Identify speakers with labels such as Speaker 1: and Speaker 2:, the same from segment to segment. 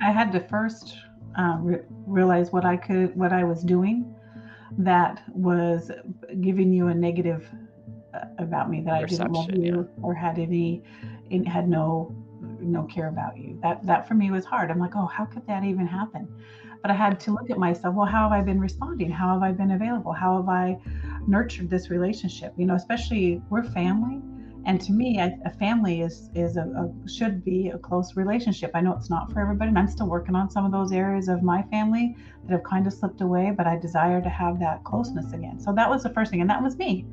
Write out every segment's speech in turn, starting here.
Speaker 1: I had to first realize what I was doing that was giving you a negative about me, that I didn't love
Speaker 2: Perception, yeah.
Speaker 1: you or had no care about you. That for me was hard. I'm like, oh, how could that even happen? But I had to look at myself. Well, how have I been responding? How have I been available? How have I nurtured this relationship? Especially we're family, and to me, a family is should be a close relationship. I know it's not for everybody, and I'm still working on some of those areas of my family that have kind of slipped away. But I desire to have that closeness again. So that was the first thing, and that was me,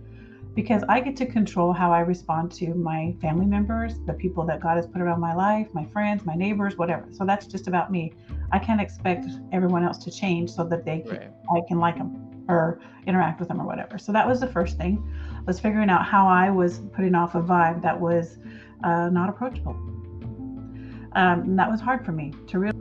Speaker 1: because I get to control how I respond to my family members, the people that God has put around my life, my friends, my neighbors, whatever. So that's just about me. I can't expect everyone else to change so that
Speaker 2: Right.
Speaker 1: I can like them or interact with them or whatever. So that was the first thing, was figuring out how I was putting off a vibe that was not approachable. And that was hard for me to realize.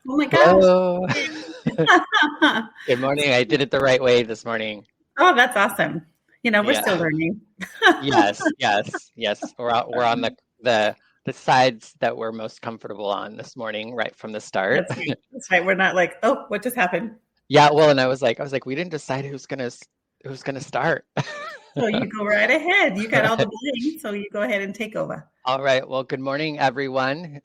Speaker 1: Oh my gosh.
Speaker 2: Hello. Good morning. I did it the right way this morning.
Speaker 1: Oh, that's awesome. We're still
Speaker 2: Yeah.
Speaker 1: learning.
Speaker 2: Yes. Yes. Yes. We're on the sides that we're most comfortable on this morning, right from the start.
Speaker 1: That's right. That's right. We're not like, oh, what just happened?
Speaker 2: Yeah. Well, and I was like, we didn't decide who's gonna start.
Speaker 1: So you go right ahead. You got all the blame, so you go ahead and take over.
Speaker 2: All right. Well, good morning, everyone.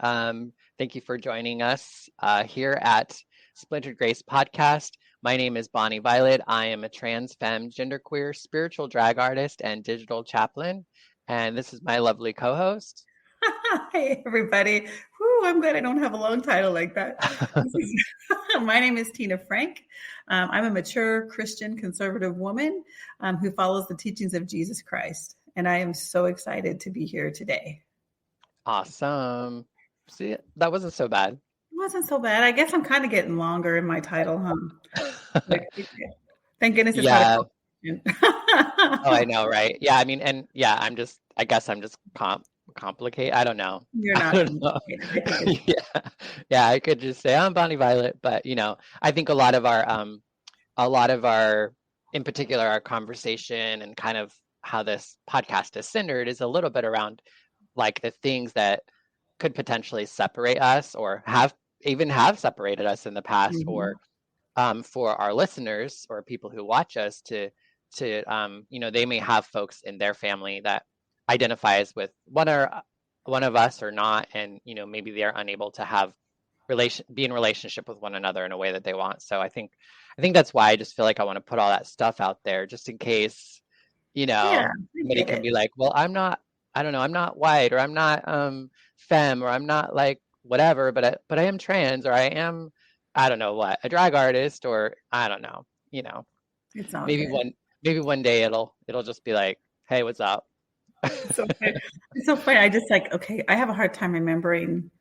Speaker 2: Thank you for joining us here at Splintered Grace Podcast. My name is Bonnie Violet. I am a trans femme, genderqueer, spiritual drag artist, and digital chaplain. And this is my lovely co-host.
Speaker 1: Hey, everybody. Whew, I'm glad I don't have a long title like that. My name is Tina Frank. I'm a mature Christian conservative woman who follows the teachings of Jesus Christ. And I am so excited to be here today.
Speaker 2: Awesome. See, that wasn't so bad.
Speaker 1: It wasn't so bad. I guess I'm kind of getting longer in my title, Like, thank goodness it's not a
Speaker 2: Yeah.
Speaker 1: question.
Speaker 2: Oh, I know, right? Yeah, I mean, and yeah, I guess I'm just complicate. I don't know.
Speaker 1: You're
Speaker 2: I
Speaker 1: not
Speaker 2: don't know.
Speaker 1: complicated. I think it's
Speaker 2: Yeah. Yeah, I could just say I'm Bonnie Violet, but I think a lot of our in particular our conversation and kind of how this podcast is centered is a little bit around like the things that could potentially separate us or have separated us in the past, or
Speaker 1: mhm.
Speaker 2: for our listeners or people who watch us to they may have folks in their family that identifies with one of us or not, and maybe they're unable to have be in relationship with one another in a way that they want. So I think that's why I just feel like I want to put all that stuff out there just in case
Speaker 1: Yeah, I
Speaker 2: somebody
Speaker 1: get
Speaker 2: can
Speaker 1: it.
Speaker 2: be like, well, I don't know, I'm not white, or I'm not femme, or I'm not like whatever, but I am trans, or I am, I don't know what, a drag artist, or I don't know,
Speaker 1: It's all
Speaker 2: maybe
Speaker 1: good.
Speaker 2: one day it'll just be like, hey, what's up?
Speaker 1: It's so funny. It's so funny. I just like, okay, I have a hard time remembering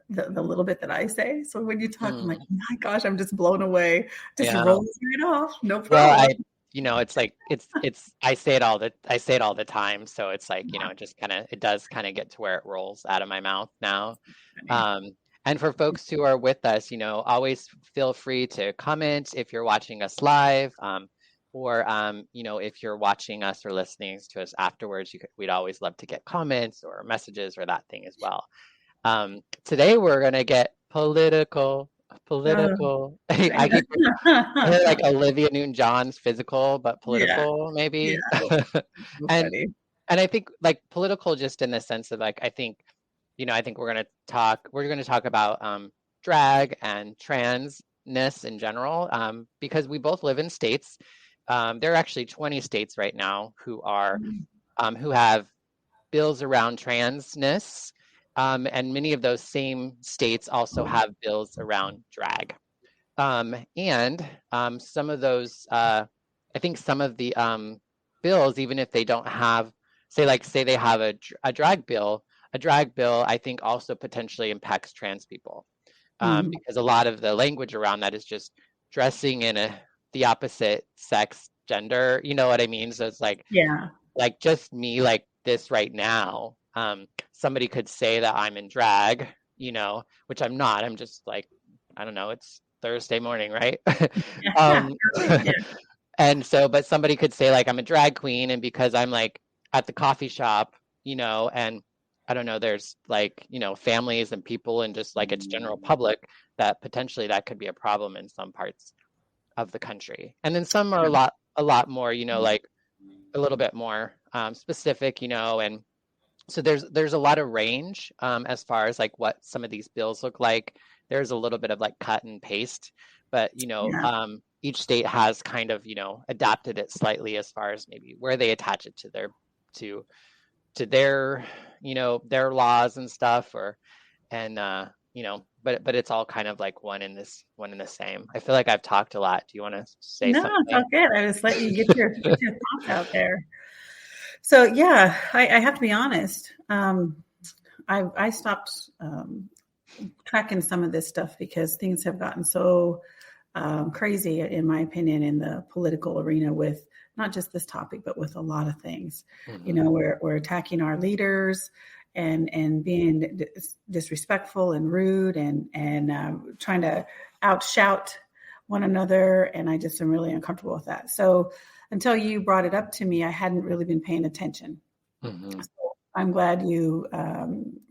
Speaker 1: the little bit that I say. So when you talk, I'm like,
Speaker 2: Mm,
Speaker 1: oh my gosh, I'm just blown away. Just
Speaker 2: yeah.
Speaker 1: rolls right off. No
Speaker 2: Well,
Speaker 1: problem.
Speaker 2: it's like I say it all the time, so it's like, it does kind of get to where it rolls out of my mouth now.
Speaker 1: Funny.
Speaker 2: Um, and for folks who are with us, always feel free to comment if you're watching us live, or if you're watching us or listening to us afterwards, we'd always love to get comments or messages or that thing as well. Today we're gonna get political.
Speaker 1: Oh,
Speaker 2: Political.
Speaker 1: I
Speaker 2: I keep I heard
Speaker 1: know.
Speaker 2: like Olivia Newton-John's physical, but
Speaker 1: Yeah,
Speaker 2: political
Speaker 1: yeah.
Speaker 2: maybe.
Speaker 1: So
Speaker 2: And
Speaker 1: funny.
Speaker 2: and I think like political just in the sense of like I think we're gonna talk about drag and transness in general, because we both live in states. There are actually 20 states right now who have bills around transness, and many of those same states also have bills around drag. And some of those. I think some of the bills, even if they don't have, say they have a drag bill, I think also potentially impacts trans people,
Speaker 1: Mhm.
Speaker 2: because a lot of the language around that is just dressing in the opposite sex gender. You know what I mean? So it's
Speaker 1: Yeah.
Speaker 2: like just me like this right now. Somebody could say that I'm in drag, which I'm not. I'm just like, I don't know, it's Thursday morning, right?
Speaker 1: Yeah. Yeah.
Speaker 2: um,
Speaker 1: Really. Yeah.
Speaker 2: and so, but somebody could say like I'm a drag queen, and because I'm like at the coffee shop, and I don't know, there's like, families and people and just like it's general public, that potentially that could be a problem in some parts of the country. And then some are a lot more, like a little bit more specific, and so there's a lot of range as far as like what some of these bills look like. There's a little bit of like cut and paste, but
Speaker 1: Yeah.
Speaker 2: each state has kind of adapted it slightly as far as maybe where they attach it to their their laws and stuff, or and but it's all kind of like one in the same. I feel like I've talked a lot. Do you want to say
Speaker 1: No, it's all
Speaker 2: something?
Speaker 1: good. I just let you get your thoughts out there. So yeah, I have to be honest. I stopped tracking some of this stuff because things have gotten so crazy, in my opinion, in the political arena with not just this topic, but with a lot of things.
Speaker 2: Mm-hmm.
Speaker 1: We're attacking our leaders and being disrespectful and rude and trying to outshout one another, and I just am really uncomfortable with that. So until you brought it up to me, I hadn't really been paying attention.
Speaker 2: Mm-hmm.
Speaker 1: So I'm glad you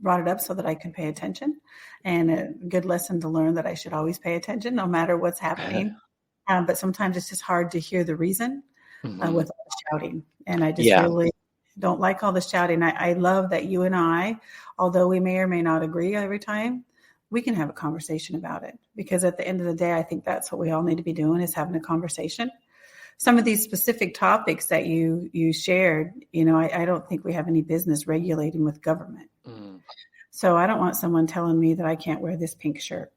Speaker 1: brought it up so that I could pay attention, and a good lesson to learn that I should always pay attention no matter what's happening. But sometimes it's just hard to hear the reason
Speaker 2: Mm-hmm.
Speaker 1: with all the shouting. And I just
Speaker 2: Yeah.
Speaker 1: really don't like all the shouting. I love that you and I, although we may or may not agree every time, we can have a conversation about it. Because at the end of the day, I think that's what we all need to be doing, is having a conversation. Some of these specific topics that you shared, I don't think we have any business regulating with government.
Speaker 2: Mm.
Speaker 1: So I don't want someone telling me that I can't wear this pink shirt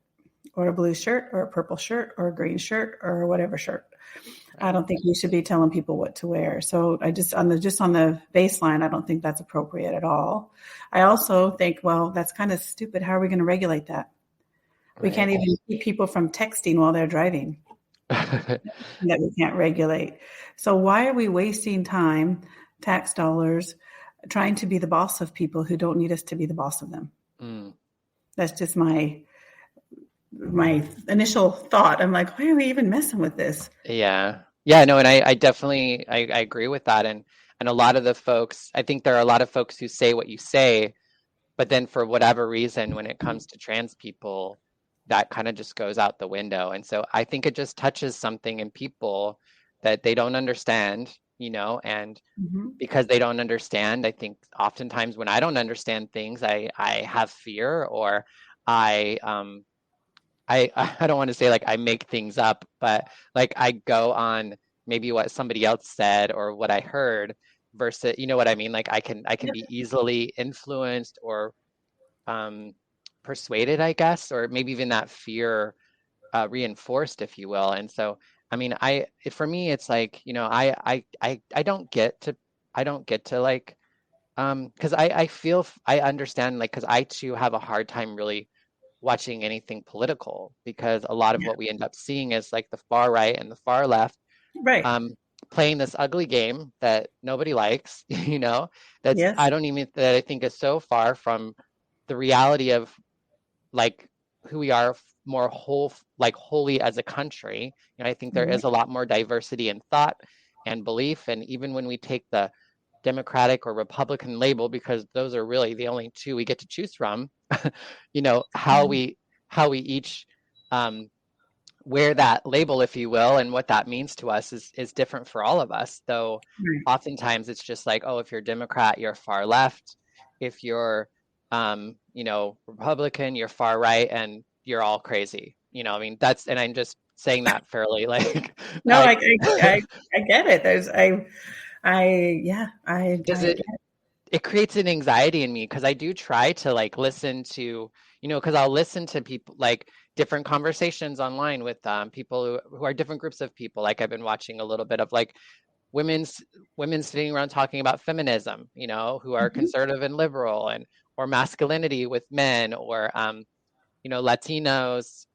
Speaker 1: or a blue shirt or a purple shirt or a green shirt or whatever shirt. I
Speaker 2: Right.
Speaker 1: don't think we should be telling people what to wear. So I just on the baseline, I don't think that's appropriate at all. I also think, well, that's kind of stupid. How are we going to regulate that? We
Speaker 2: Right.
Speaker 1: can't even keep people from texting while they're driving. That we can't regulate. So why are we wasting time, tax dollars, trying to be the boss of people who don't need us to be the boss of them?
Speaker 2: Mm.
Speaker 1: That's just my initial thought. I'm like, why are we even messing with this?
Speaker 2: Yeah. Yeah, no, and I definitely I agree with that. And a lot of the folks, I think there are a lot of folks who say what you say, but then for whatever reason, when it comes to trans people, that kind of just goes out the window. And so I think it just touches something in people that they don't understand, and
Speaker 1: Mhm.
Speaker 2: because they don't understand, I think oftentimes when I don't understand things, I have fear, or I I I don't want to say like I make things up, but like I go on maybe what somebody else said or what I heard versus, you know what I mean? Like I can
Speaker 1: Yep.
Speaker 2: be easily influenced or um persuaded, I guess, or maybe even that fear reinforced, if you will. And so, I mean, for me, it's like, I don't get to like, because I feel I understand, like, because I too have a hard time really watching anything political, because a lot of
Speaker 1: Yeah.
Speaker 2: what we end up seeing is like the far right and the far left
Speaker 1: Right.
Speaker 2: um, playing this ugly game that nobody likes, that's
Speaker 1: Yes.
Speaker 2: I don't even that I think is so far from the reality of like who we are more wholly as a country. I think there
Speaker 1: Mhm.
Speaker 2: is a lot more diversity in thought and belief. And even when we take the Democratic or Republican label, because those are really the only two we get to choose from, you know, how
Speaker 1: Mhm.
Speaker 2: we how we each um, wear that label, if you will, and what that means to us is different for all of us. Though
Speaker 1: Right.
Speaker 2: oftentimes it's just like, oh, if you're Democrat, you're far left. If you're Republican, you're far right, and you're all crazy. I mean, and I'm just saying that fairly like
Speaker 1: No,
Speaker 2: like
Speaker 1: I get it. Yeah,
Speaker 2: because
Speaker 1: I get
Speaker 2: it creates an anxiety in me, because I do try to like listen to, because I'll listen to people like different conversations online with people who are different groups of people. Like I've been watching a little bit of like women's women sitting around talking about feminism, you know, who are
Speaker 1: Mhm.
Speaker 2: conservative and liberal, and or masculinity with men, or you know, Latinas,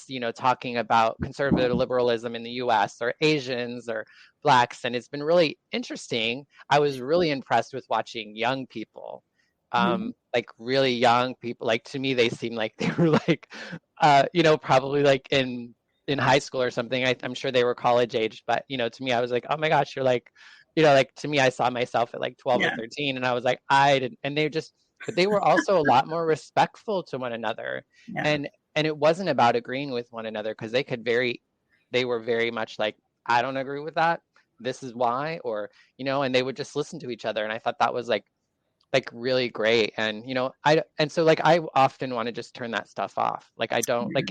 Speaker 2: you know, talking about conservative liberalism in the US, or Asians or Blacks. And it's been really interesting. I was really impressed with watching young people,
Speaker 1: Mhm.
Speaker 2: like really young people. Like to me, they seem like they were like, you know, probably like in high school or something. I'm sure they were college age, but you know, to me, I was like, oh my gosh, you're like, you know, like to me, I saw myself at like 12 or
Speaker 1: Yeah.
Speaker 2: 13, and I was like, I didn't, and they just, but they were also a lot more respectful to one another.
Speaker 1: Yeah.
Speaker 2: And it wasn't about agreeing with one another, because they were very much like, I don't agree with that, this is why, or you know, and they would just listen to each other. And I thought that was like really great. And you know, and so like I often want to just turn that stuff off. Like I don't like,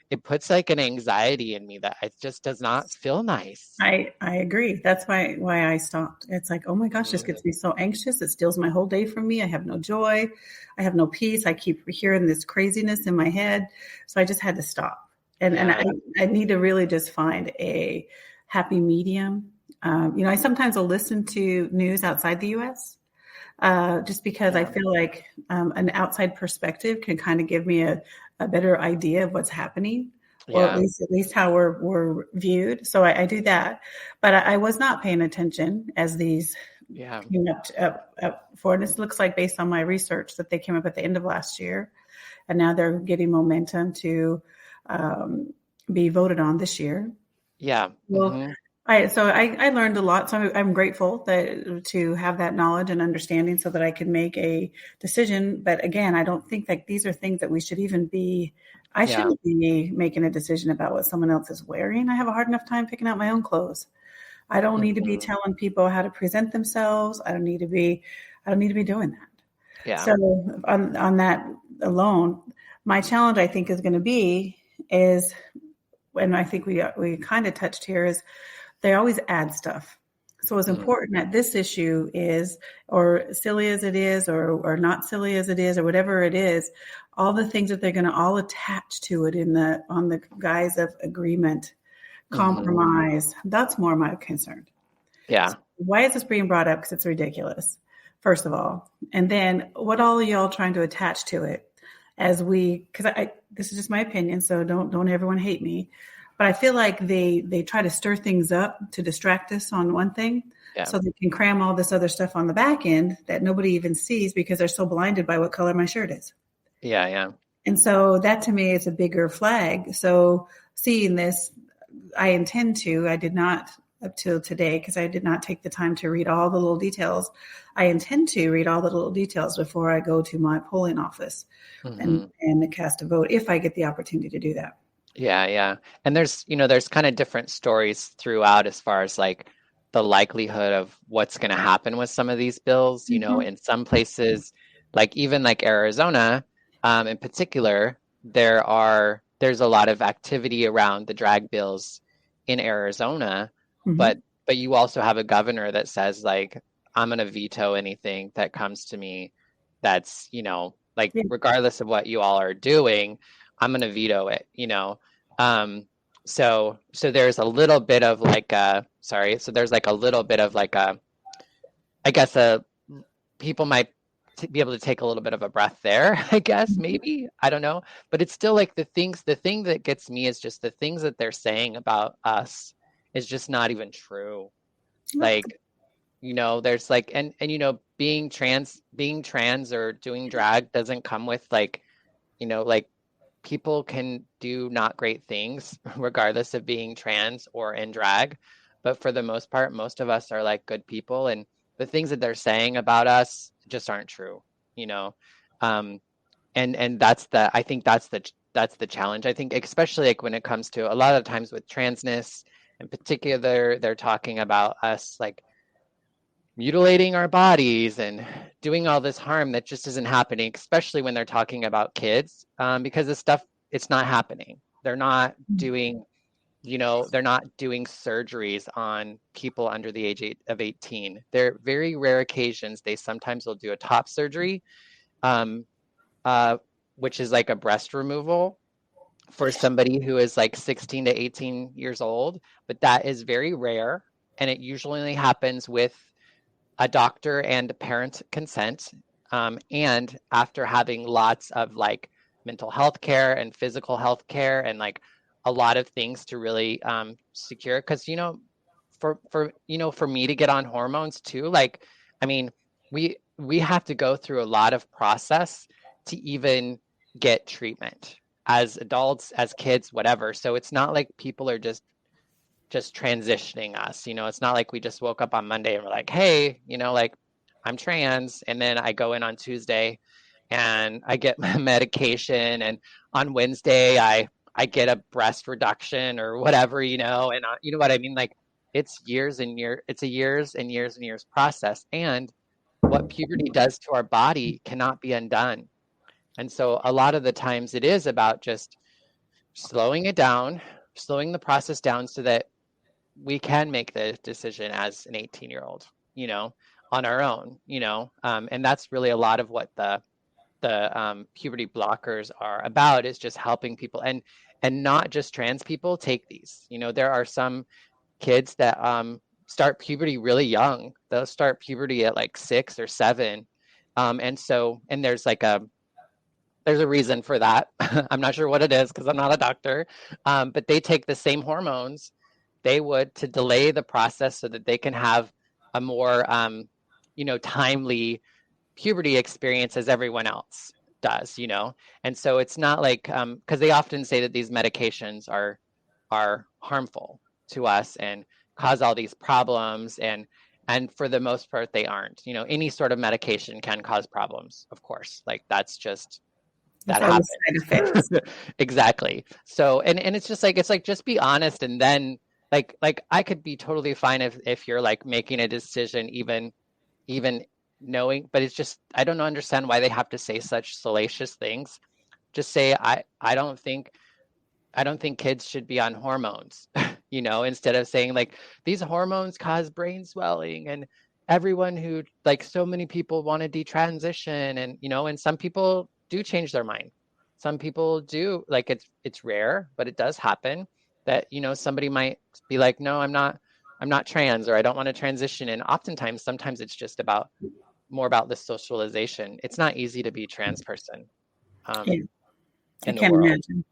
Speaker 2: it puts like an anxiety in me that it just does not feel nice.
Speaker 1: I agree. That's why I stopped. It's like, oh my gosh, this
Speaker 2: Mhm.
Speaker 1: gets me so anxious. It steals my whole day from me. I have no joy. I have no peace. I keep hearing this craziness in my head. So I just had to stop. And
Speaker 2: Yeah.
Speaker 1: I need to really just find a happy medium. You know, I sometimes will listen to news outside the US, just because I
Speaker 2: Yeah.
Speaker 1: feel like an outside perspective can kind of give me a better idea of what's happening, or
Speaker 2: Yeah.
Speaker 1: at least how we're viewed. So I do that, but I was not paying attention as these
Speaker 2: Yeah.
Speaker 1: came up for. And this looks like, based on my research, that they came up at the end of last year, and now they're getting momentum to um, be voted on this year.
Speaker 2: Yeah.
Speaker 1: Well,
Speaker 2: Hmm.
Speaker 1: I learned a lot. So I'm grateful that to have that knowledge and understanding so that I can make a decision. But again, I don't think that these are things that we should even be. I
Speaker 2: Yeah.
Speaker 1: shouldn't be making a decision about what someone else is wearing. I have a hard enough time picking out my own clothes. I don't need to be
Speaker 2: Hmm.
Speaker 1: telling people how to present themselves. I don't need to be doing that.
Speaker 2: Yeah.
Speaker 1: So on that alone, my challenge, I think, is going to be is, and I think we kind of touched here, is they always add stuff. So as
Speaker 2: Mm.
Speaker 1: important that this issue is, or silly as it is, or not silly as it is, or whatever it is, all the things that they're going to all attach to it on the guise of agreement,
Speaker 2: Hmm.
Speaker 1: compromise. That's more my concern.
Speaker 2: Yeah.
Speaker 1: So why is this being brought up? Because it's ridiculous, first of all. And then what all are y'all trying to attach to it? As we, because I this is just my opinion, so don't everyone hate me. But I feel like they try to stir things up to distract us on one thing,
Speaker 2: Yeah.
Speaker 1: so they can cram all this other stuff on the back end that nobody even sees because they're so blinded by what color my shirt is.
Speaker 2: Yeah. Yeah.
Speaker 1: And so that to me is a bigger flag. So seeing this, I did not up till today, because I did not take the time to read all the little details. I intend to read all the little details before I go to my polling office
Speaker 2: Hmm.
Speaker 1: and cast a vote, if I get the opportunity to do that.
Speaker 2: Yeah. Yeah. And there's, you know, there's kind of different stories throughout as far as like the likelihood of what's going to happen with some of these bills. You know,
Speaker 1: Mhm.
Speaker 2: in some places, like even like Arizona, in particular, there's a lot of activity around the drag bills in Arizona, but
Speaker 1: Mhm.
Speaker 2: but you also have a governor that says like, I'm going to veto anything that comes to me that's, you know, like
Speaker 1: Yeah.
Speaker 2: regardless of what you all are doing, I'm going to veto it, you know. So there's a little bit of like a, sorry, so there's like a little bit of like a, I guess a, people might be able to take a little bit of a breath there, I guess,
Speaker 1: Mhm.
Speaker 2: maybe, I don't know. But it's still like the thing that gets me is just the things that they're saying about us is just not even true. Like, you know, there's like, and you know, being trans or doing drag doesn't come with like, you know, like people can do not great things regardless of being trans or in drag. But for the most part, most of us are like good people, and the things that they're saying about us just aren't true, you know. Um, and I think that's the challenge. I think especially like when it comes to a lot of times with transness in particular, they're talking about us like mutilating our bodies and doing all this harm that just isn't happening, especially when they're talking about kids, because the stuff, it's not happening. They're not doing, you know, they're not doing surgeries on people under the of 18. They're very rare occasions. They sometimes will do a top surgery, um, uh, which is like a breast removal. for somebody who is like 16 to 18 years old, but that is very rare. And it usually only happens with a doctor and parent consent. And after having lots of like mental health care and physical health care and like a lot of things to really secure. Because, for me to get on hormones too, like, I mean, we have to go through a lot of process to even get treatment as adults, as kids, whatever. So it's not like people are just transitioning us. It's not like we just woke up on Monday and we're like, hey, like I'm trans. And then I go in on Tuesday and I get my medication. And on Wednesday, I get a breast reduction or whatever, and you know what I mean? Like it's years and years, it's a years and years and years process. And what puberty does to our body cannot be undone. And so a lot of the times it is about just slowing it down, slowing the process down so that we can make the decision as an 18-year-old, on our own, and that's really a lot of what the puberty blockers are about, is just helping people and not just trans people take these. There are some kids that start puberty really young. They'll start puberty at like 6 or 7, and there's a reason for that. I'm not sure what it is because I'm not a doctor, but they take the same hormones they would to delay the process so that they can have a more, timely puberty experience as everyone else does. And so it's not like, because they often say that these medications are harmful to us and cause all these problems, and for the most part they aren't. Any sort of medication can cause problems, of course, like that's just
Speaker 1: There's
Speaker 2: that
Speaker 1: always side effects.
Speaker 2: happens. Exactly. So and it's like just be honest, and then like I could be totally fine if you're like making a decision, even knowing, but it's just I don't understand why they have to say such salacious things. Just say I don't think kids should be on hormones, instead of saying like these hormones cause brain swelling and everyone who like so many people want to detransition, and some people do change their mind. Some people do, like it's rare, but it does happen that somebody might be like, no, I'm not trans, or I don't want to transition. And oftentimes sometimes it's just more about the socialization. It's not easy to be a trans person
Speaker 1: Yeah, I
Speaker 2: in the
Speaker 1: can't
Speaker 2: world,
Speaker 1: imagine.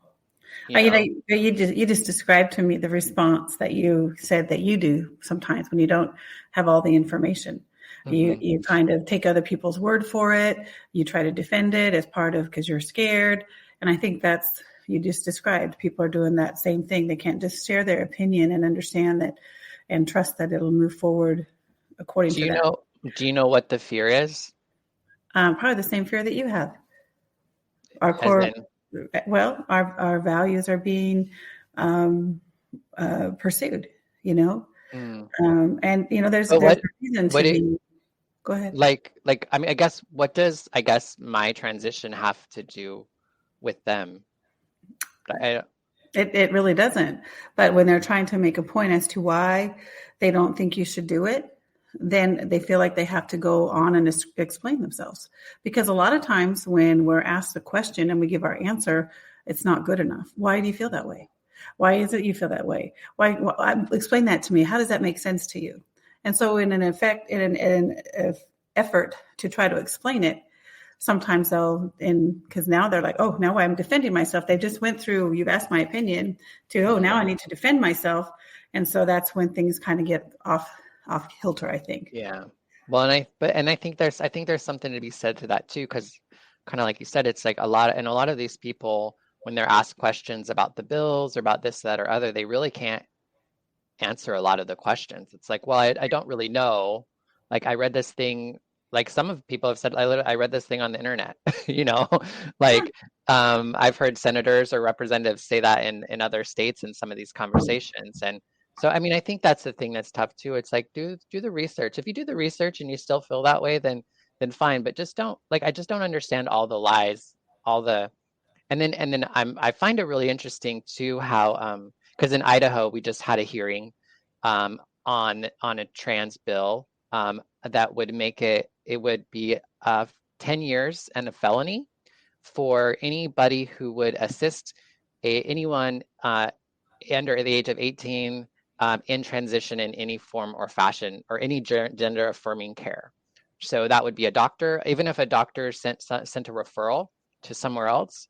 Speaker 2: you know.
Speaker 1: You just described to me the response that you said that you do sometimes when you don't have all the information. You
Speaker 2: Mhm.
Speaker 1: you kind of take other people's word for it. You try to defend it as part of because you're scared. And I think that's you just described. People are doing that same thing. They can't just share their opinion and understand that and trust that it'll move forward according
Speaker 2: Do
Speaker 1: to
Speaker 2: you
Speaker 1: that.
Speaker 2: know do you know what the fear is?
Speaker 1: Probably the same fear that you have. Our
Speaker 2: As
Speaker 1: core,
Speaker 2: in,
Speaker 1: well, our values are being um, pursued, you know.
Speaker 2: mm,
Speaker 1: And there's
Speaker 2: but
Speaker 1: there's
Speaker 2: what
Speaker 1: a reason
Speaker 2: what
Speaker 1: to
Speaker 2: it
Speaker 1: be. Go ahead.
Speaker 2: like I mean, I guess what does I guess my transition have to do with them? I
Speaker 1: It really doesn't. But when they're trying to make a point as to why they don't think you should do it, then they feel like they have to go on and explain themselves. Because a lot of times when we're asked a question and we give our answer, it's not good enough. Why do you feel that way? Why is it you feel that way? Explain that to me. How does that make sense to you? And so, in an effort to try to explain it, sometimes because now they're like, oh, now I'm defending myself. They just went through, you've asked my opinion to, oh, now
Speaker 2: mhm,
Speaker 1: I need to defend myself. And so that's when things kind of get off kilter, I think.
Speaker 2: yeah. Well, and I think there's something to be said to that too, because kind of like you said, it's like a lot of these people, when they're asked questions about the bills or about this, that, or other, they really can't answer a lot of the questions. It's like, well, I don't really know. Like I read this thing, like some of people have said, I read this thing on the internet, you know, like I've heard senators or representatives say that in other states in some of these conversations. And so, I mean, I think that's the thing that's tough too. It's like, do the research. If you do the research and you still feel that way, then fine. But just don't like, I just don't understand all the lies, all the and then I find it really interesting too how because in Idaho we just had a hearing on a trans bill that would make it would be 10 years and a felony for anybody who would assist anyone under the age of 18 in transition in any form or fashion, or any gender affirming care. So that would be a doctor. Even if a doctor sent a referral to somewhere else,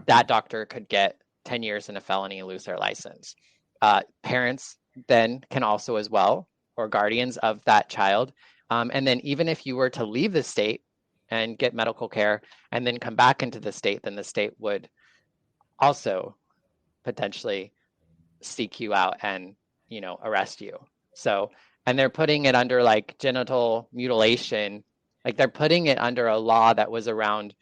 Speaker 2: that doctor could get 10 years in a felony and lose their license. Parents then can also as well, or guardians of that child. And then even if you were to leave the state and get medical care and then come back into the state, then the state would also potentially seek you out and, arrest you. So, and they're putting it under like genital mutilation, like they're putting it under a law that was around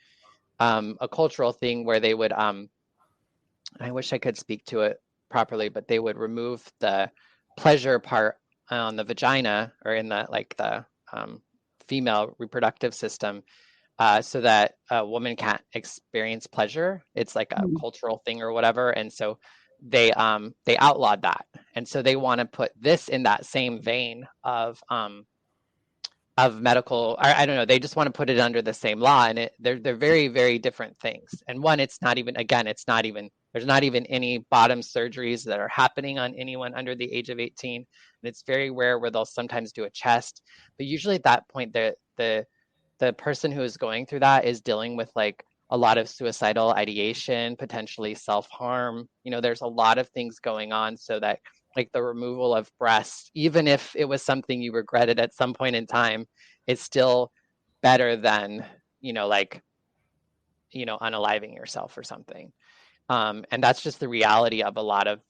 Speaker 2: a cultural thing where they would, I wish I could speak to it properly, but they would remove the pleasure part on the vagina, or in the female reproductive system, so that a woman can't experience pleasure. It's like a cultural thing or whatever. And so they outlawed that. And so they want to put this in that same vein of medical, I don't know, they just want to put it under the same law. And they're very, very different things. And one, it's not even, again, there's not even any bottom surgeries that are happening on anyone under the age of 18. And it's very rare where they'll sometimes do a chest. But usually at that point, the person who is going through that is dealing with like a lot of suicidal ideation, potentially self-harm. There's a lot of things going on, so that like the removal of breasts, even if it was something you regretted at some point in time, is still better than, unaliving yourself or something. And that's just the reality of a lot of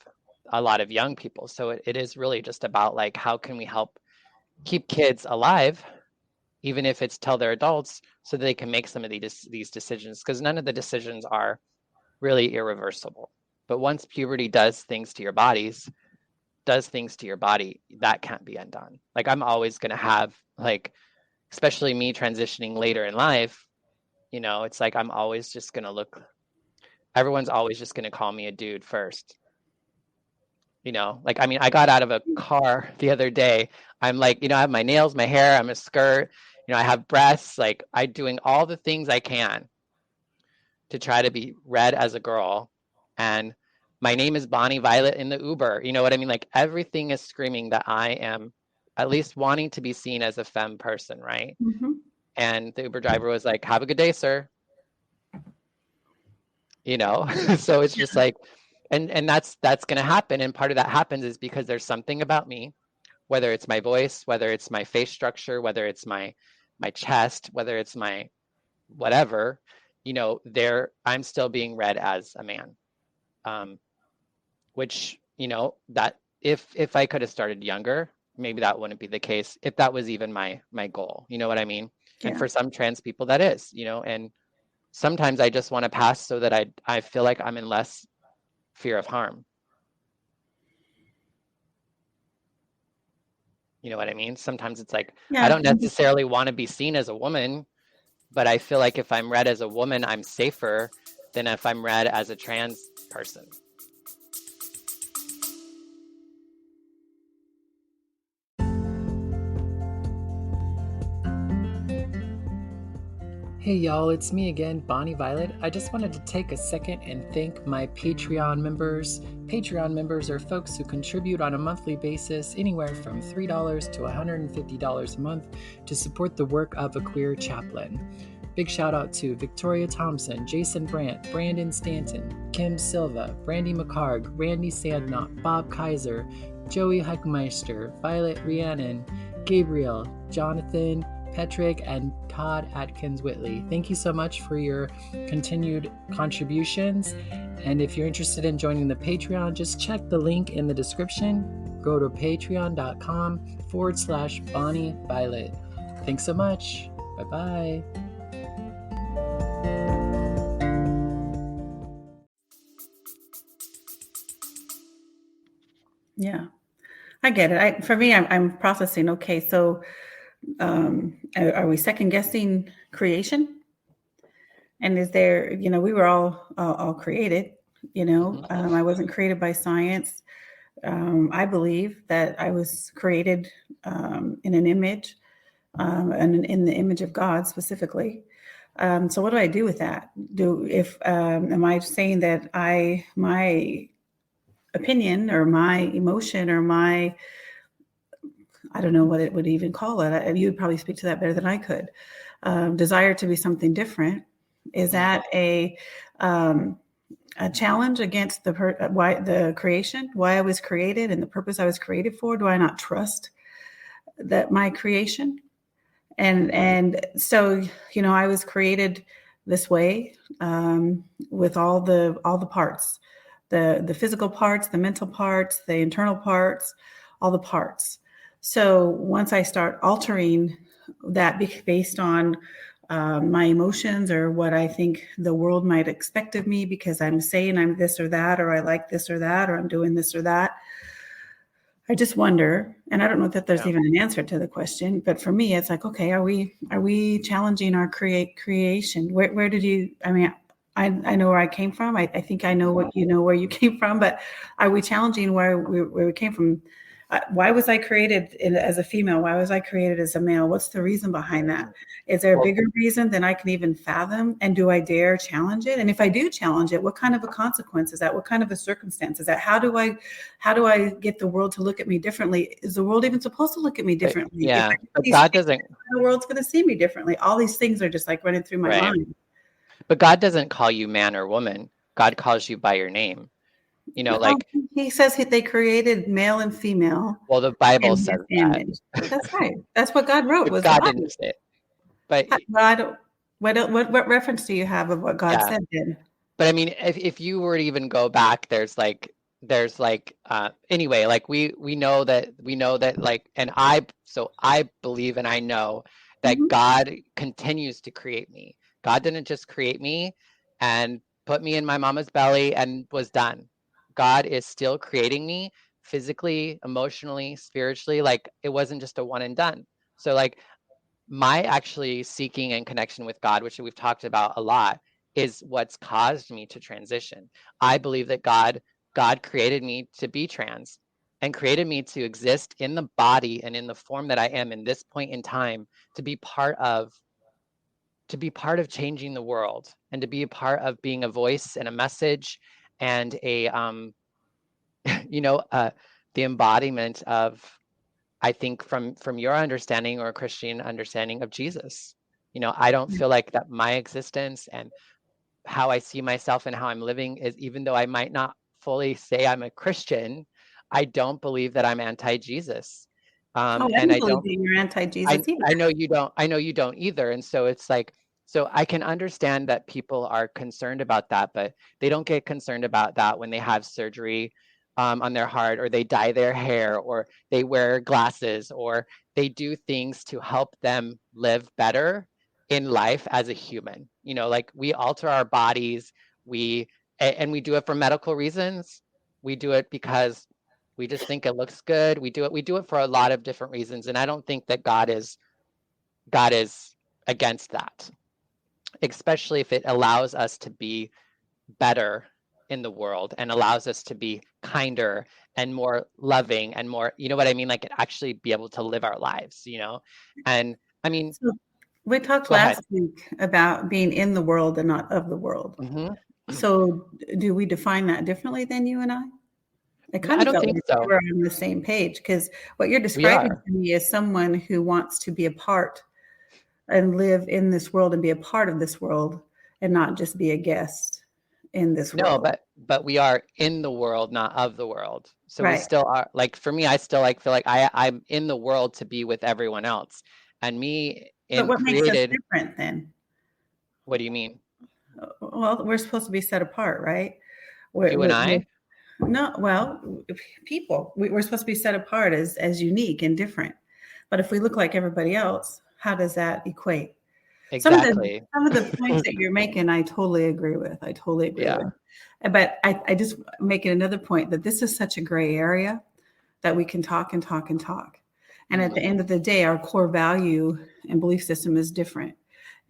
Speaker 2: young people. So it is really just about like, how can we help keep kids alive, even if it's till they're adults, so that they can make some of these decisions, because none of the decisions are really irreversible. But once puberty does things to your body, that can't be undone. Like I'm always going to have, like, especially me transitioning later in life, it's like I'm always just going to look, everyone's always just going to call me a dude first. Like, I mean, I got out of a car the other day. I'm like, I have my nails, my hair, I'm a skirt, I have breasts, like I'm doing all the things I can to try to be read as a girl. And my name is Bonnie Violet in the Uber. You know what I mean? Like everything is screaming that I am at least wanting to be seen as a femme person, right? And the Uber driver was like, "Have a good day, sir." So it's just like, and that's going to happen. And part of that happens is because there's something about me, whether it's my voice, whether it's my face structure, whether it's my chest, whether it's my whatever, I'm still being read as a man. Which, that if I could have started younger, maybe that wouldn't be the case, if that was even my goal. You know what I mean? Yeah. And for some trans people that is, and sometimes I just want to pass so that I feel like I'm in less fear of harm. You know what I mean? Sometimes it's like, I don't necessarily want to be seen as a woman, but I feel like if I'm read as a woman, I'm safer than if I'm read as a trans person.
Speaker 3: Hey y'all, it's me again, Bonnie Violet. I just wanted to take a second and thank my Patreon members. Patreon members are folks who contribute on a monthly basis anywhere from $3 to $150 a month to support the work of a queer chaplain. Big shout out to Victoria Thompson, Jason Brandt, Brandon Stanton, Kim Silva, Brandy McCarg, Randy Sandknop, Bob Kaiser, Joey Heckmeister, Violet Rhiannon, Gabriel, Jonathan, Petrick, and Todd Atkins Whitley. Thank you so much for your continued contributions. And if you're interested in joining the Patreon, just check the link in the description. Go to patreon.com/Bonnie Violet. Thanks so much. Bye-bye.
Speaker 1: Yeah, I get it. For me, I'm processing. Okay, so are we second guessing creation? And is there, we were all created, I wasn't created by science. I believe that I was created in an image, and in the image of God specifically. So what do I do with that? Am I saying that my opinion or my emotion or I don't know what it would even call it. You would probably speak to that better than I could. Desire to be something different. Is that a challenge against the creation, why I was created and the purpose I was created for? Do I not trust that my creation? And so, I was created this way, with all the parts, the physical parts, the mental parts, the internal parts, all the parts. So once I start altering that based on my emotions or what I think the world might expect of me, because I'm saying I'm this or that, or I like this or that, or I'm doing this or that, I just wonder, and I don't know that there's even an answer to the question, but for me, it's like, okay, are we challenging our creation? Where did you? I mean, I know where I came from. I think I know what where you came from, but are we challenging where we came from? Why was I created as a female? Why was I created as a male? What's the reason behind that? Is there a bigger reason than I can even fathom? And do I dare challenge it? And if I do challenge it, what kind of a consequence is that? What kind of a circumstance is that? How do I get the world to look at me differently? Is the world even supposed to look at me differently?
Speaker 2: Yeah, but God doesn't.
Speaker 1: The world's going to see me differently. All these things are just like running through my mind.
Speaker 2: But God doesn't call you man or woman. God calls you by your name. Like
Speaker 1: he says they created male and female.
Speaker 2: Well, the Bible says that.
Speaker 1: That's right. That's what God wrote. Was
Speaker 2: God didn't say it. But
Speaker 1: I don't. What reference do you have of what God said then?
Speaker 2: But I mean, if you were to even go back, there's anyway, like we know that like, and I believe and I know that God continues to create me. God didn't just create me and put me in my mama's belly and was done. God is still creating me physically, emotionally, spiritually. Like it wasn't just a one and done. So like my actually seeking and connection with God, which we've talked about a lot, is what's caused me to transition. I believe that God created me to be trans and created me to exist in the body and in the form that I am in this point in time, to be part of changing the world and to be a part of being a voice and a message and a the embodiment of, I think, from your understanding or Christian understanding of Jesus. I don't feel like that my existence and how I see myself and how I'm living is, even though I might not fully say I'm a Christian, I don't believe that I'm anti-Jesus.
Speaker 1: I
Speaker 2: and I
Speaker 1: believe
Speaker 2: don't
Speaker 1: that you're anti-Jesus either.
Speaker 2: I know you don't. I know you don't either. And so it's like, so I can understand that people are concerned about that, but they don't get concerned about that when they have surgery on their heart, or they dye their hair, or they wear glasses, or they do things to help them live better in life as a human. Like we alter our bodies, and we do it for medical reasons. We do it because we just think it looks good. We do it for a lot of different reasons. And I don't think that God is against that, especially if it allows us to be better in the world and allows us to be kinder and more loving and more, you know what I mean? Like actually be able to live our lives, And I mean,
Speaker 1: so we talked last week about being in the world and not of the world. So do we define that differently than you and I?
Speaker 2: I don't think so.
Speaker 1: We're on the same page, because what you're describing to me is someone who wants to be a part and live in this world and be a part of this world and not just be a guest in this world.
Speaker 2: No, but we are in the world, not of the world. So we still are, like, for me, I still feel like I'm in the world to be with everyone else. And me
Speaker 1: But what makes us different then?
Speaker 2: What do you mean?
Speaker 1: Well, we're supposed to be set apart, right?
Speaker 2: You and I?
Speaker 1: No, well, people. We're supposed to be set apart as unique and different. But if we look like everybody else, how does that equate?
Speaker 2: Exactly.
Speaker 1: Some of the points that you're making, I totally agree with. But I just making another point that this is such a gray area that we can talk and talk and talk. And at the end of the day, our core value and belief system is different.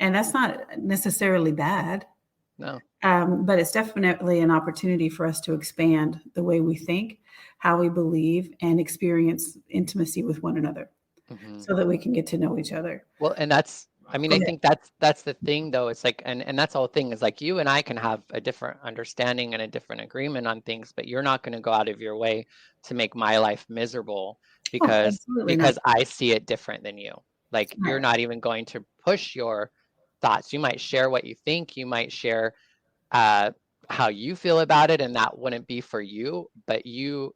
Speaker 1: And that's not necessarily bad.
Speaker 2: No.
Speaker 1: But it's definitely an opportunity for us to expand the way we think, how we believe, and experience intimacy with one another, so that we can get to know each other.
Speaker 2: Well, and that's I mean,
Speaker 4: Go
Speaker 2: I
Speaker 4: ahead.
Speaker 2: think that's the thing though. It's like, and that's the whole thing is like you and I can have a different understanding and a different agreement on things, but you're not going to go out of your way to make my life miserable
Speaker 4: Oh,
Speaker 2: because
Speaker 4: absolutely not.
Speaker 2: I see it different than you. Like you're
Speaker 4: Right.
Speaker 2: not even going to push your thoughts. You might share what you think, you might share uh how you feel about it, and that wouldn't be for you, but you're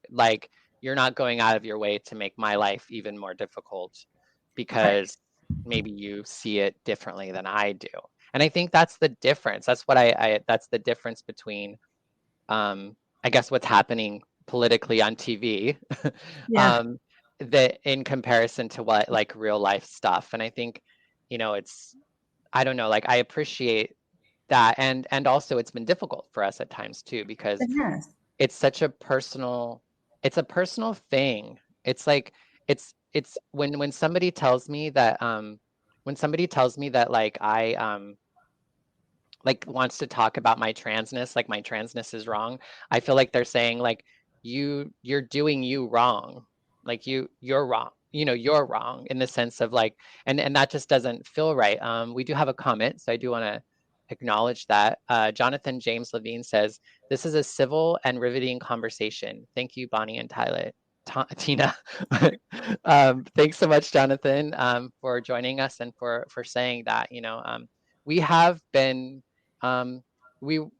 Speaker 2: not going out of your way to make my life even more difficult
Speaker 4: Right.
Speaker 2: because maybe you see it differently than I do. And I think that's the difference. That's what I that's the difference between I guess what's happening politically on TV
Speaker 4: Yeah.
Speaker 2: um that in comparison to what like real life stuff. And I think, it's I don't know, like I appreciate that, and also it's been difficult for us at times too because
Speaker 4: It has.
Speaker 2: it's such a personal it's a personal thing. It's like it's when somebody tells me that like I like wants to talk about my transness, like my transness is wrong, I feel like they're saying like you're doing you wrong. Like you're wrong. You're wrong in the sense of like, and that just doesn't feel right. We do have a comment, so I do want to acknowledge that. Jonathan James Levine says, "This is a civil and riveting conversation. Thank you, Bonnie and Tyler." Tina. Thanks so much, Jonathan, for joining us and for saying that. We have been we've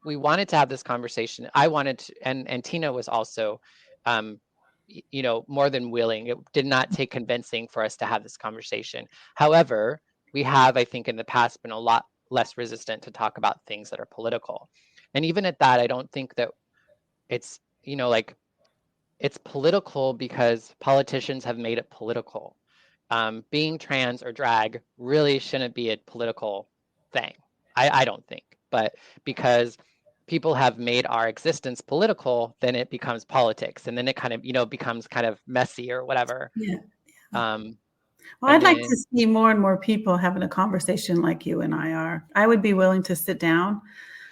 Speaker 2: we wanted to have this conversation. I wanted to, and Tina was also more than willing. It did not take convincing for us to have this conversation. However, we have, I think, in the past been a lot less resistant to talk about things that are political. And even at that, I don't think that it's like it's political because politicians have made it political. Being trans or drag really shouldn't be a political thing. I don't think, but because people have made our existence political, then it becomes politics, and then it kind of becomes kind of messy or whatever.
Speaker 4: Yeah.
Speaker 2: Um,
Speaker 4: Well,
Speaker 2: and
Speaker 4: I'd like to
Speaker 2: then
Speaker 4: see more and more people having a conversation like you and I are. I would be willing to sit down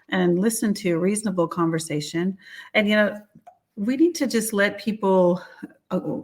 Speaker 4: and listen to a reasonable conversation. And, we need to just let people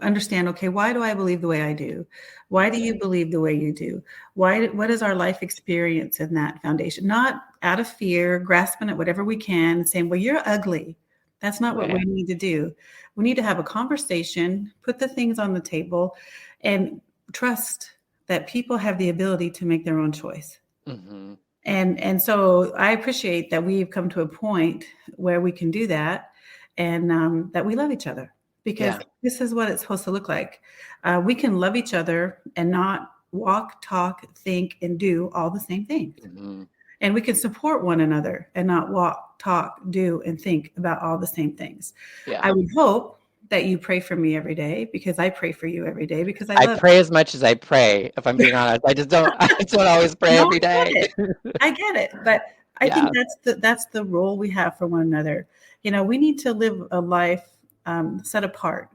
Speaker 4: understand, okay, why do I believe the way I do? Why do you believe the way you do? What is our life experience in that foundation? Not out of fear, grasping at whatever we can and saying, well, you're ugly. That's not what we need to do. We need to have a conversation, put the things on the table, and trust that people have the ability to make their own choice.
Speaker 2: mm-hmm.
Speaker 4: And so I appreciate that we've come to a point where we can do that, and that we love each other, because this is what it's supposed to look like. We can love each other and not walk, talk, think, and do all the same things.
Speaker 2: Mm-hmm.
Speaker 4: And we can support one another and not walk, talk, do, and think about all the same things.
Speaker 2: Yeah.
Speaker 4: I would hope that you pray for me every day, because I pray for you every day, because I love
Speaker 2: pray as much as I pray, if I'm being honest. I don't always pray every day.
Speaker 4: I get it. But I think that's the role we have for one another. We need to live a life set apart.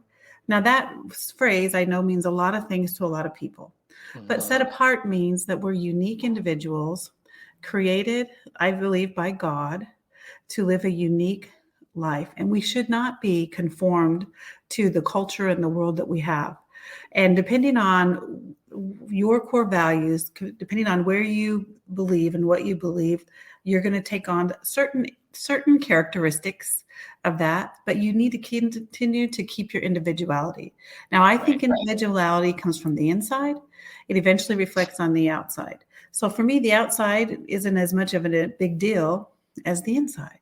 Speaker 4: Now, that phrase I know means a lot of things to a lot of people, but set apart means that we're unique individuals created, I believe, by God to live a unique life. And we should not be conformed to the culture and the world that we have. And depending on your core values, depending on where you believe and what you believe, you're going to take on certain characteristics of that, but you need to continue to keep your individuality. Now, I think individuality comes from the inside. It eventually reflects on the outside. So for me, the outside isn't as much of a big deal as the inside.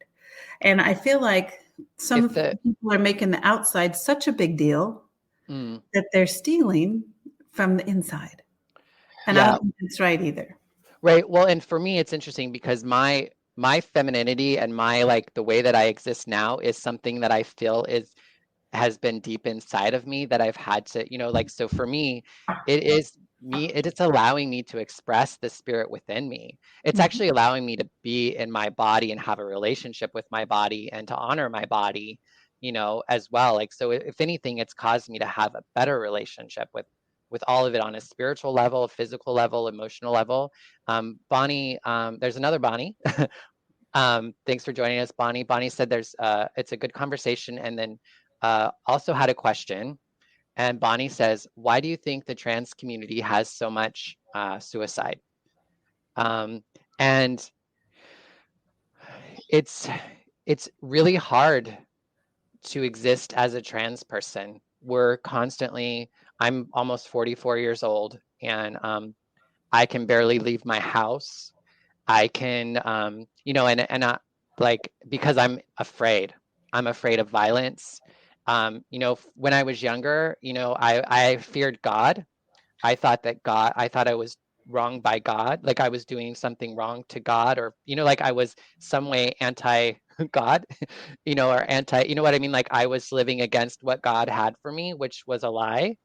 Speaker 4: And I feel like some people are making the outside such a big deal that they're stealing from the inside. And I don't think that's right either.
Speaker 2: Right. Well, and for me, it's interesting because my femininity and my like the way that I exist now is something that I feel has been deep inside of me that I've had to, like, so for me, it is allowing me to express the spirit within me. It's actually allowing me to be in my body and have a relationship with my body and to honor my body, as well. Like, so if anything, it's caused me to have a better relationship with all of it on a spiritual level, physical level, emotional level. Bonnie, there's another Bonnie. Thanks for joining us, Bonnie. Bonnie said it's a good conversation, and then also had a question. And Bonnie says, why do you think the trans community has so much suicide. And it's really hard to exist as a trans person. I'm almost 44 years old, and I can barely leave my house. I can, and I, like, because I'm afraid of violence. When I was younger, I feared God. I thought I was wrong by God, like I was doing something wrong to God, or, like I was some way anti God, or anti, you know what I mean? Like I was living against what God had for me, which was a lie.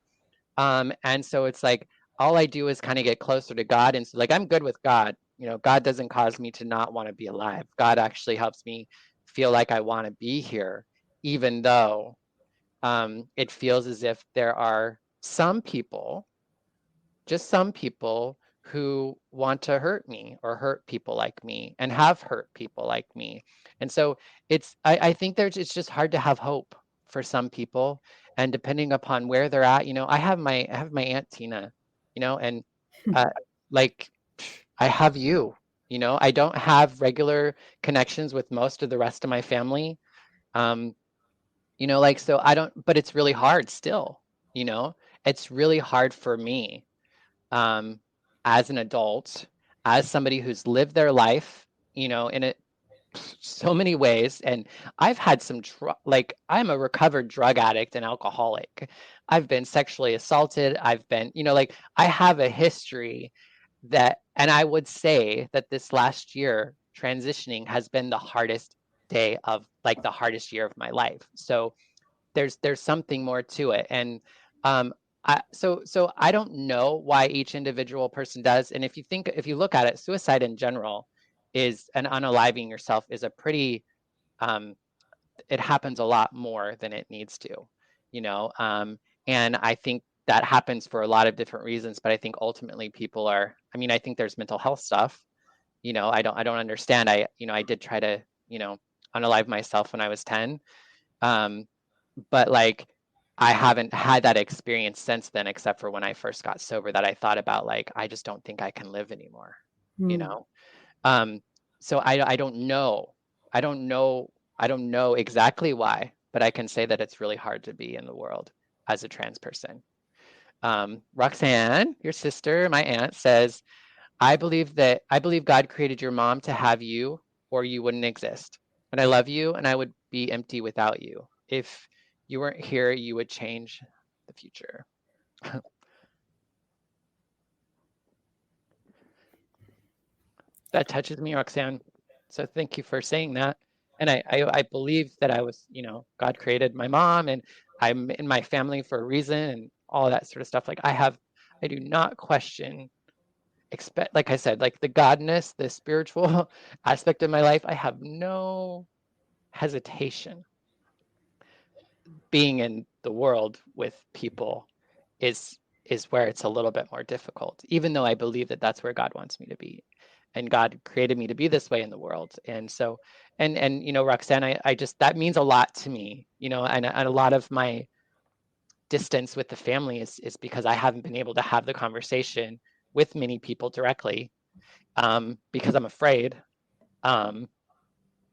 Speaker 2: And so it's like, all I do is kind of get closer to God. And so like, I'm good with God. God doesn't cause me to not want to be alive. God actually helps me feel like I want to be here, even though it feels as if there are just some people who want to hurt me or hurt people like me and have hurt people like me. And so I think it's just hard to have hope for some people. And depending upon where they're at, I have my Aunt Tina, and uh, like I have you, I don't have regular connections with most of the rest of my family. Like, so I don't, but it's really hard still, it's really hard for me um, as an adult, as somebody who's lived their life, in it so many ways. And I've had like I'm a recovered drug addict and alcoholic. I've been sexually assaulted. I've been, like I have a history and I would say that this last year transitioning has been the hardest the hardest year of my life. So there's something more to it. And so I don't know why each individual person does. And if you look at it, suicide in general and unaliving yourself is a pretty it happens a lot more than it needs to, and I think that happens for a lot of different reasons. But I think ultimately I think there's mental health stuff. I don't understand. I did try to unalive myself when I was 10. But like I haven't had that experience since then, except for when I first got sober, that I thought about like I just don't think I can live anymore. Um so I don't know. I don't know exactly why, but I can say that it's really hard to be in the world as a trans person. Roxanne, your sister, my aunt, says, I believe God created your mom to have you, or you wouldn't exist. And I love you, and I would be empty without you. If you weren't here, you would change the future. That touches me, Roxanne. So thank you for saying that. And I believe that God created my mom, and I'm in my family for a reason, and all that sort of stuff. Like I do not question, like I said, like the godness, the spiritual aspect of my life. I have no hesitation. Being in the world with people is where it's a little bit more difficult, even though I believe that that's where God wants me to be, and God created me to be this way in the world. And so, and Roxanne, I just, that means a lot to me, and a lot of my distance with the family is because I haven't been able to have the conversation with many people directly, because I'm afraid.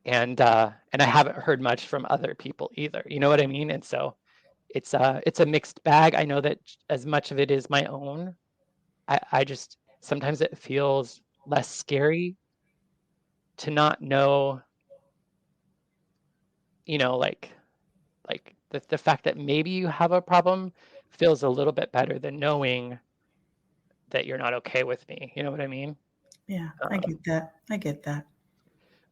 Speaker 2: And I haven't heard much from other people either. You know what I mean? And so it's a mixed bag. I know that as much of it is my own, I just sometimes it feels less scary to not know, like the fact that maybe you have a problem feels a little bit better than knowing that you're not okay with me. You know what I mean?
Speaker 4: Yeah, I get that. I get that.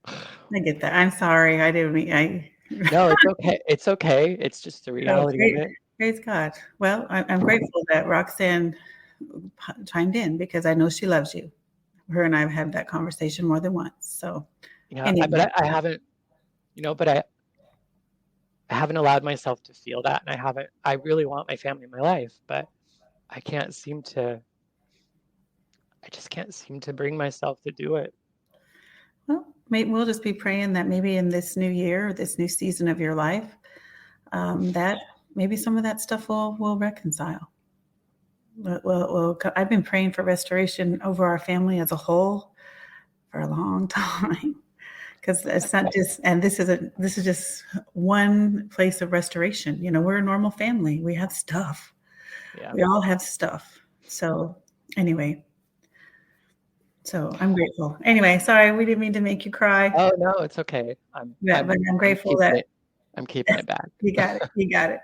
Speaker 4: I get that. I'm sorry. I didn't mean.
Speaker 2: No, it's okay. It's okay. It's just the reality of it.
Speaker 4: Praise God. Well, I'm grateful that Roxanne chimed in, because I know she loves you. Her and I have had that conversation more than once. So,
Speaker 2: Yeah,
Speaker 4: anyway.
Speaker 2: but I haven't, but I haven't allowed myself to feel that, and I really want my family in my life, but I just can't seem to bring myself to do it.
Speaker 4: Well, maybe we'll just be praying that maybe in this new year, this new season of your life, that maybe some of that stuff will reconcile. Well, I've been praying for restoration over our family as a whole for a long time, because it's not just, and this is just one place of restoration. We're a normal family. We have stuff.
Speaker 2: Yeah.
Speaker 4: We all have stuff. So anyway, so I'm grateful. Anyway, sorry, we didn't mean to make you cry.
Speaker 2: Oh no, it's okay.
Speaker 4: But I'm grateful that
Speaker 2: I'm keeping it back.
Speaker 4: you got it. You got it.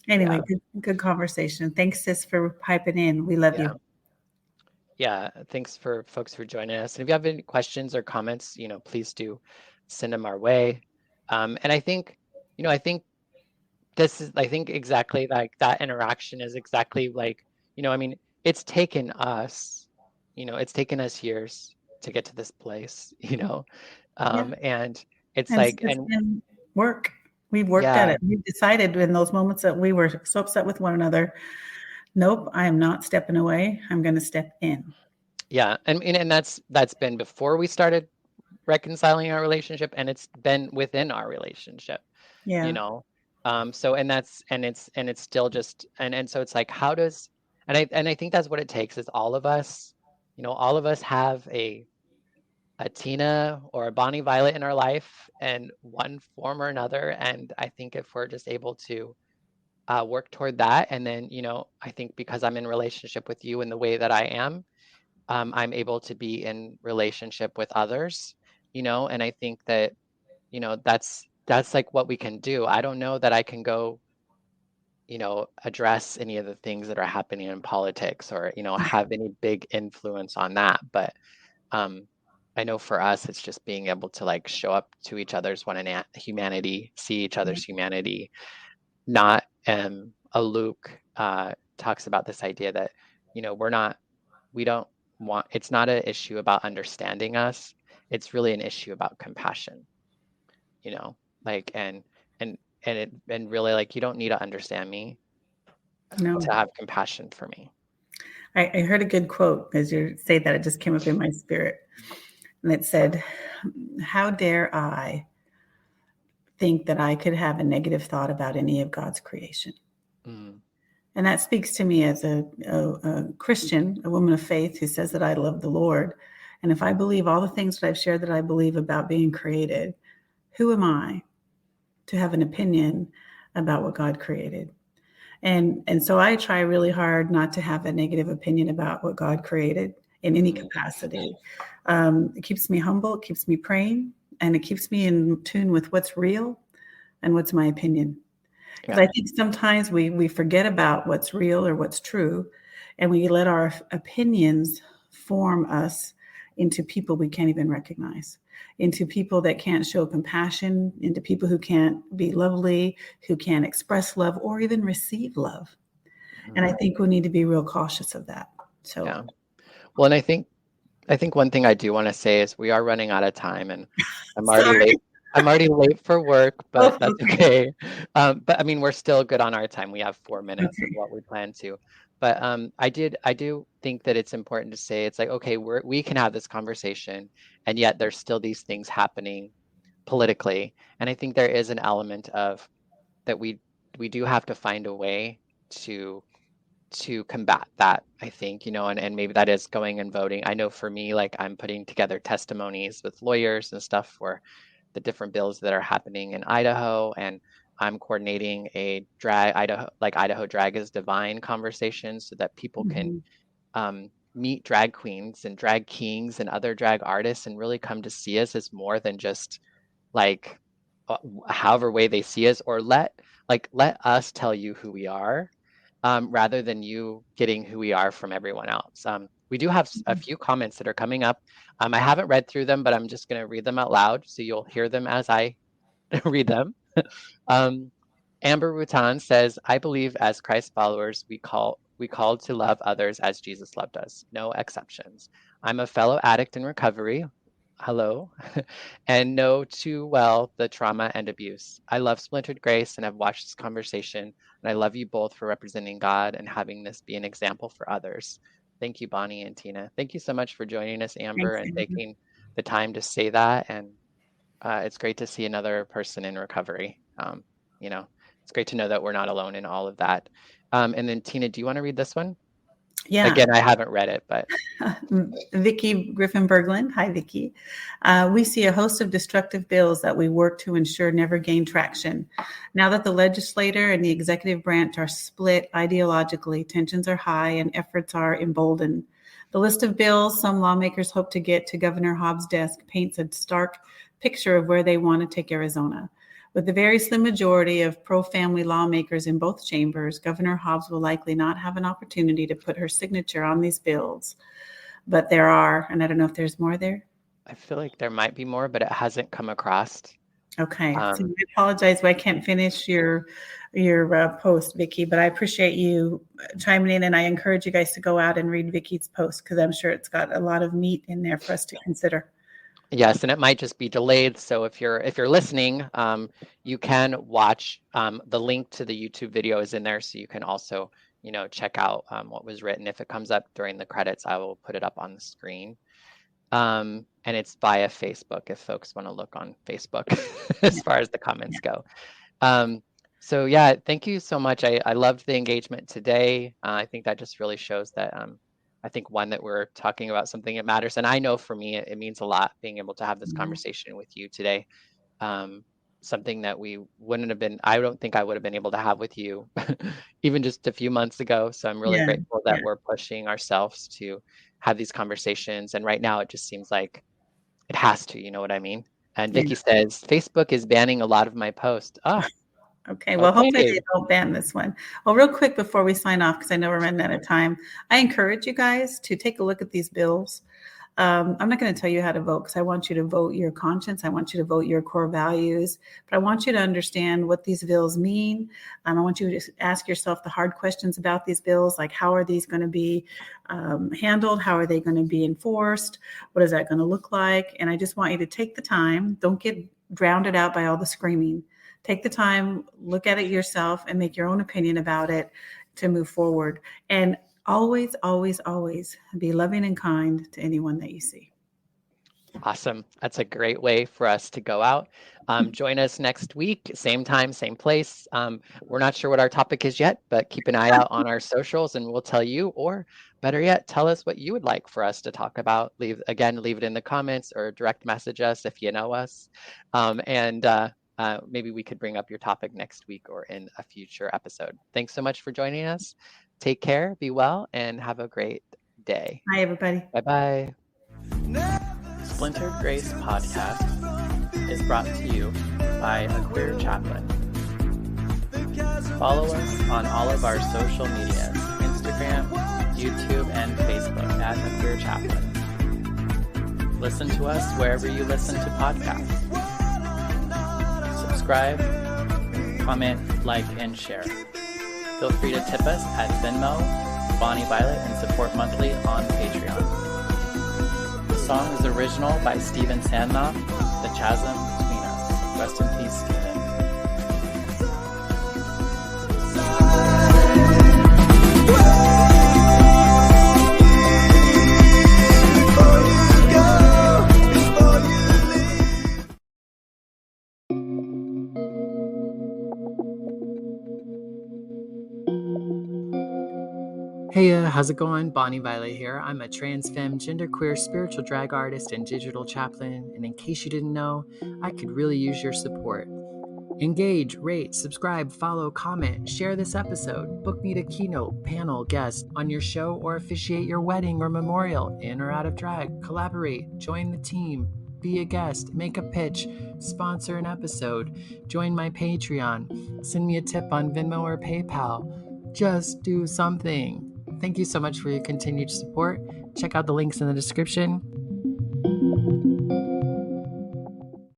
Speaker 4: Anyway,
Speaker 2: Yeah.
Speaker 4: good conversation. Thanks, sis, for piping in. We love you.
Speaker 2: Yeah, thanks for folks for joining us. And if you have any questions or comments, please do send them our way. And I think exactly like that interaction is exactly like, it's taken us years to get to this place, and it's
Speaker 4: And
Speaker 2: like,
Speaker 4: it's
Speaker 2: and
Speaker 4: been work. We've worked at it. We've decided in those moments that we were so upset with one another. Nope, I am not stepping away. I'm going to step in.
Speaker 2: Yeah, and that's been before we started reconciling our relationship, and it's been within our relationship.
Speaker 4: Yeah.
Speaker 2: So it's still just, and so it's like, how does, and I think that's what it takes, is all of us have a Tina or a Bonnie Violet in our life in one form or another. And I think if we're just able to work toward that, and then I think because I'm in relationship with you in the way that I am, I'm able to be in relationship with others, and I think that that's like what we can do. I don't know that I can go address any of the things that are happening in politics, or have any big influence on that, but I know for us it's just being able to like show up to each other's humanity, see each other's humanity. Not Luke talks about this idea that we don't want, it's not an issue about understanding us, it's really an issue about compassion, like, and really, like, you don't need to understand me to have compassion for me.
Speaker 4: I heard a good quote as you say that. It just came up in my spirit, and it said, "How dare I think that I could have a negative thought about any of God's creation?" And that speaks to me as a Christian, a woman of faith who says that I love the Lord. And if I believe all the things that I've shared that I believe about being created, who am I to have an opinion about what God created? And so I try really hard not to have a negative opinion about what God created in any capacity. It keeps me humble, it keeps me praying, and it keeps me in tune with what's real and what's my opinion. Because I think sometimes we forget about what's real or what's true, and we let our opinions form us into people we can't even recognize, into people that can't show compassion, into people who can't be lovely, who can't express love or even receive love. And I think we need to be real cautious of that. So,
Speaker 2: yeah. Well, and I think one thing I do want to say is we are running out of time, and I'm already late. I'm already late for work, but that's okay. But I mean, we're still good on our time. We have 4 minutes of what we plan to. But I do think that it's important to say, it's like, okay, we can have this conversation, and yet there's still these things happening politically. And I think there is an element of that we do have to find a way to combat that, I think, and maybe that is going and voting. I know for me, like, I'm putting together testimonies with lawyers and stuff for the different bills that are happening in Idaho, and I'm coordinating a Idaho Drag is Divine conversation so that people can meet drag queens and drag kings and other drag artists and really come to see us as more than just like however way they see us, or let us tell you who we are, rather than you getting who we are from everyone else. We do have a few comments that are coming up. I haven't read through them, but I'm just going to read them out loud so you'll hear them as I read them. Amber Rutan says, "I believe as Christ followers, we called to love others as Jesus loved us, no exceptions. I'm a fellow addict in recovery. Hello, and know too well the trauma and abuse. I love Splintered Grace and have watched this conversation, and I love you both for representing God and having this be an example for others." Thank you, Bonnie and Tina. Thank you so much for joining us, Amber, and taking the time to say that. And it's great to see another person in recovery. It's great to know that we're not alone in all of that. And then Tina, do you want to read this one?
Speaker 4: Yeah.
Speaker 2: Again, I haven't read it, but
Speaker 4: Vicki Griffin Berglund. Hi, Vicki. We see a host of destructive bills that we work to ensure never gain traction. Now that the legislature and the executive branch are split ideologically, tensions are high and efforts are emboldened. The list of bills some lawmakers hope to get to Governor Hobbs' desk paints a stark picture of where they want to take Arizona. With the very slim majority of pro-family lawmakers in both chambers, Governor Hobbs will likely not have an opportunity to put her signature on these bills. But there are, and I don't know if there's more there.
Speaker 2: I feel like there might be more, but it hasn't come across.
Speaker 4: Okay. So I apologize if I can't finish your post, Vicki, but I appreciate you chiming in, and I encourage you guys to go out and read Vicki's post because I'm sure it's got a lot of meat in there for us to consider.
Speaker 2: Yes, and it might just be delayed. So if you're listening, you can watch. The link to the YouTube video is in there, so you can also check out what was written. If it comes up during the credits, I will put it up on the screen. And it's via Facebook if folks want to look on Facebook as far as the comments go. So yeah, thank you so much. I loved the engagement today. I think that just really shows that I think that we're talking about something that matters. And I know for me, it means a lot being able to have this conversation with you today. Something that we wouldn't have been, I don't think I would have been able to have with you even just a few months ago. So I'm really grateful that we're pushing ourselves to have these conversations. And right now it just seems like it has to, you know what I mean? And Vicki says, Facebook is banning a lot of my posts.
Speaker 4: Okay, well, hopefully they don't ban this one. Well, real quick before we sign off, because I know we're running out of time, I encourage you guys to take a look at these bills. I'm not going to tell you how to vote because I want you to vote your conscience. I want you to vote your core values, but I want you to understand what these bills mean. I want you to ask yourself the hard questions about these bills, like how are these going to be handled? How are they going to be enforced? What is that going to look like? And I just want you to take the time. Don't get drowned out by all the screaming. Take the time, look at it yourself, and make your own opinion about it to move forward. And always, always, always be loving and kind to anyone that you see.
Speaker 2: Awesome. That's a great way for us to go out. Join us next week, same time, same place. We're not sure what our topic is yet, but keep an eye out on our socials and we'll tell you, or better yet, tell us what you would like for us to talk about. Leave it in the comments or direct message us if you know us. Maybe we could bring up your topic next week or in a future episode. Thanks so much for joining us. Take care, be well, and have a great day.
Speaker 4: Bye, everybody.
Speaker 2: Bye-bye.
Speaker 3: Splintered Grace Podcast is brought to you by a queer chaplain. Follow us on all of our social medias, Instagram, YouTube, and Facebook at a queer chaplain. Listen to us wherever you listen to podcasts. Subscribe, comment, like, and share. Feel free to tip us at Venmo, Bonnie Violet, and support monthly on Patreon. The song is original by Steven Sandnoff, The Chasm Between Us. Rest in peace, Steven. Hey, how's it going? Bonnie Violet here. I'm a trans femme, genderqueer, spiritual drag artist, and digital chaplain. And in case you didn't know, I could really use your support. Engage, rate, subscribe, follow, comment, share this episode, book me to keynote, panel, guest on your show, or officiate your wedding or memorial, in or out of drag, collaborate, join the team, be a guest, make a pitch, sponsor an episode, join my Patreon, send me a tip on Venmo or PayPal. Just do something. Thank you so much for your continued support. Check out the links in the description.